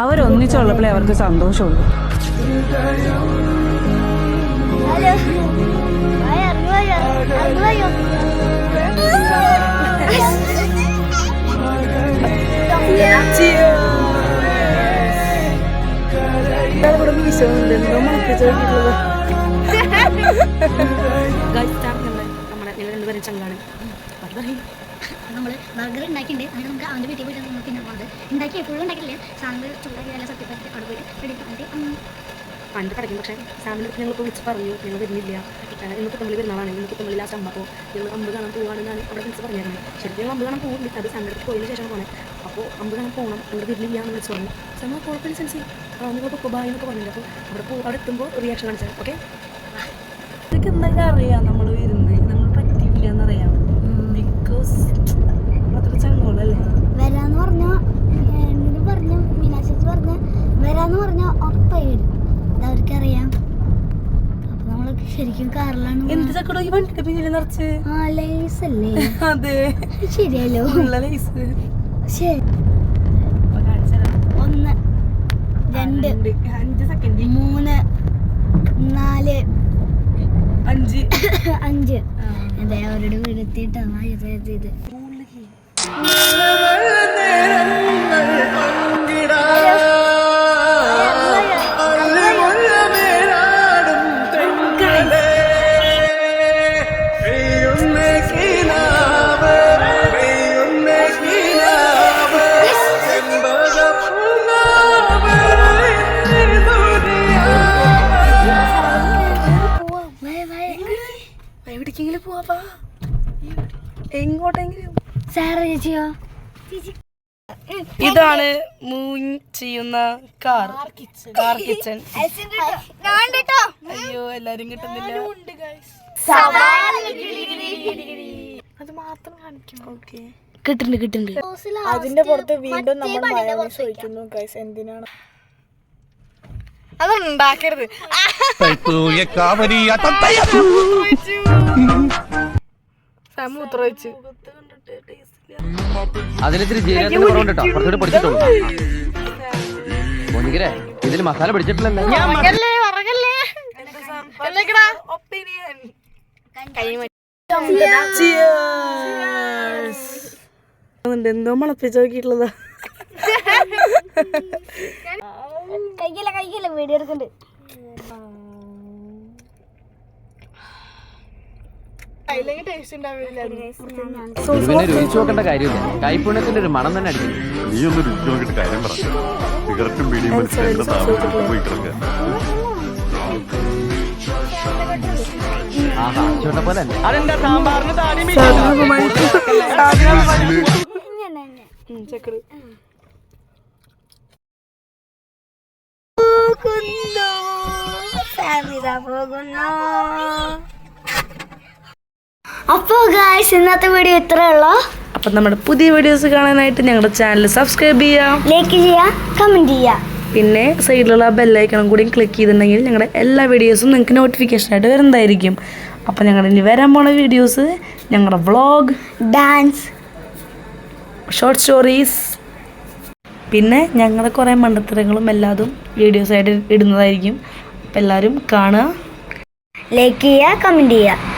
അവരൊന്നിച്ചുള്ളപ്പോഴേ അവർക്ക് സന്തോഷമുള്ളൂ. നമ്മൾ ബർഗർ ഉണ്ടാക്കിയിട്ടുണ്ട്. അങ്ങനെ നമുക്ക് അവൻ്റെ വീട്ടിൽ പോയിട്ട് നമുക്ക് പിന്നെ പോകുന്നത് ഉണ്ടാക്കി എപ്പോഴും ഉണ്ടാക്കില്ല. സാമ്പിൾ ചൂടാക്കി നല്ല സത്യപ്പറ്റി അവിടെ പോയിട്ട് റെഡി ആക്കിയിട്ട് പണ്ട് പഠിക്കും. പക്ഷേ സാമ്പിൾ ഞങ്ങളിപ്പോൾ വിളിച്ച് പറഞ്ഞു ഞങ്ങൾ വരുന്നില്ല, ഇന്നത്തെ തമ്മിൽ വരുന്നതാണ്, ഇന്നത്തെ തമ്മിൽ ലാസ്റ്റ് അമ്മപ്പോൾ ഞങ്ങൾ അമ്പ് കാണാൻ പോകുകയാണെന്നാണ് അവിടെ വിളിച്ച് പറഞ്ഞിരുന്നത്. ശരിക്കും അമ്പ് കാണാൻ പോകുന്നില്ല, അത് സാമ്പിളത്തിൽ പോയതിന് ശേഷം പോകണേ. അപ്പോൾ അമ്പ് കാണാൻ പോകണം, ഇവിടെ വരുന്നില്ല എന്ന് വിളിച്ച് പറഞ്ഞു. നമ്മൾ കുഴപ്പമില്ല സെൻസി അങ്ങോട്ട് ബായ് എന്നൊക്കെ പറഞ്ഞില്ല. അപ്പോൾ അവിടെ എത്തുമ്പോൾ റിയാക്ഷൻ കാണിച്ചത്. ഓക്കെ, ഇതൊക്കെ എന്തൊക്കെ അറിയാം, നമ്മൾ വരുന്നത് നമ്മൾ പറ്റില്ല എന്നറിയാം. ബിക്കോസ് അത്ര ചങ്കോളല്ലേ വരാന്ന് പറഞ്ഞാൽ പറഞ്ഞ മീനാശേച്ചി പറഞ്ഞ വരാന്ന് പറഞ്ഞാൽ ഉറപ്പായി വരും, അവർക്കറിയാം. അപ്പൊ നമ്മളൊക്കെ ശരിക്കും കാറിലാണ്. എന്ത് ചക്കടോക്കി വണ്ടിട്ട് പിന്നിൽ നിറച്ച് ലൈസ് അല്ലേ? അതെ ശരിയല്ലോ, ലൈസ്. ശരി, 1 2 5 സെക്കൻഡ് 3 4 5 അതെ അവരുടെ വീടെത്തിയിട്ടാണ് ഇത്. എവിടേക്കെങ്കിലും പോവാ, എങ്ങോട്ടെങ്കിലും. ചേച്ചിയോ, ഇതാണ് മൂൻ ചെയ്യുന്ന കാർ കിച്ചൺ. അയ്യോ എല്ലാരും കിട്ടുന്നില്ല, അത് മാത്രം കാണിക്കും. ഓക്കെ, കിട്ടുന്നുണ്ട്. അതിന്റെ പുറത്ത് വീണ്ടും നമ്മൾ മയോണൈസ് ഒഴിക്കുന്നു ഗൈസ്. എന്തിനാണ് അതുണ്ടാക്കരുത്. മൂത്രമൊഴിച്ചു അതിലിത്തിരി ജീരകത്തിന്റെ കുറവുണ്ടോ, കുറച്ചുകൂടി പൊടിച്ചിട്ടുള്ളൂ. ഇതിൽ മസാല പിടിച്ചിട്ടില്ലല്ലോ. എന്തോ മണപ്പിച്ച് നോക്കിയിട്ടുള്ളതാ. കൈകില്ല വീഡിയോ എടുക്കണ്ട്. പിന്നെ രുചിച്ചു നോക്കേണ്ട കാര്യമില്ല, കൈപ്പുണ്യത്തിന്റെ ഒരു മണം തന്നെ അടിക്കും. നീ ഒന്ന് രുചിച്ചു നോക്കിയിട്ട് കാര്യം പറ. സിഗരറ്റും ബീഡിയും മനസ്സിലായിട്ട് പോയി കിടക്കുക. ആഹാ ചോട്ട പോലെ തന്നെ. അതെന്താ സാമ്പാറിന് താടി ചക്കട് അപ്പോ ഗായ്സ് ഇന്നത്തെ വീഡിയോ ഇത്രേ ഉള്ളൂ. അപ്പൊ നമ്മുടെ പുതിയ വീഡിയോസ് കാണാനായിട്ട് ഞങ്ങളുടെ ചാനൽ സബ്സ്ക്രൈബ് ചെയ്യാം, ലൈക്ക് ചെയ്യാം, കമന്റ് ചെയ്യാം. പിന്നെ സൈഡിലുള്ള ബെല്ലൈക്കണം കൂടി ക്ലിക്ക് ചെയ്തിട്ടുണ്ടെങ്കിൽ ഞങ്ങളുടെ എല്ലാ വീഡിയോസും നിങ്ങൾക്ക് നോട്ടിഫിക്കേഷനായിട്ട് വരുന്നതായിരിക്കും. അപ്പോൾ ഞങ്ങളുടെ ഇനി വരാൻ പോണ വീഡിയോസ് ഞങ്ങളുടെ വ്ളോഗ്, ഡാൻസ്, ഷോർട്ട് സ്റ്റോറീസ്, പിന്നെ ഞങ്ങളുടെ കുറേ മണ്ടത്തരങ്ങളും എല്ലാതും വീഡിയോസായിട്ട് ഇടുന്നതായിരിക്കും. അപ്പോൾ എല്ലാവരും കാണുക, ലൈക്ക് ചെയ്യുക, കമന്റ് ചെയ്യുക.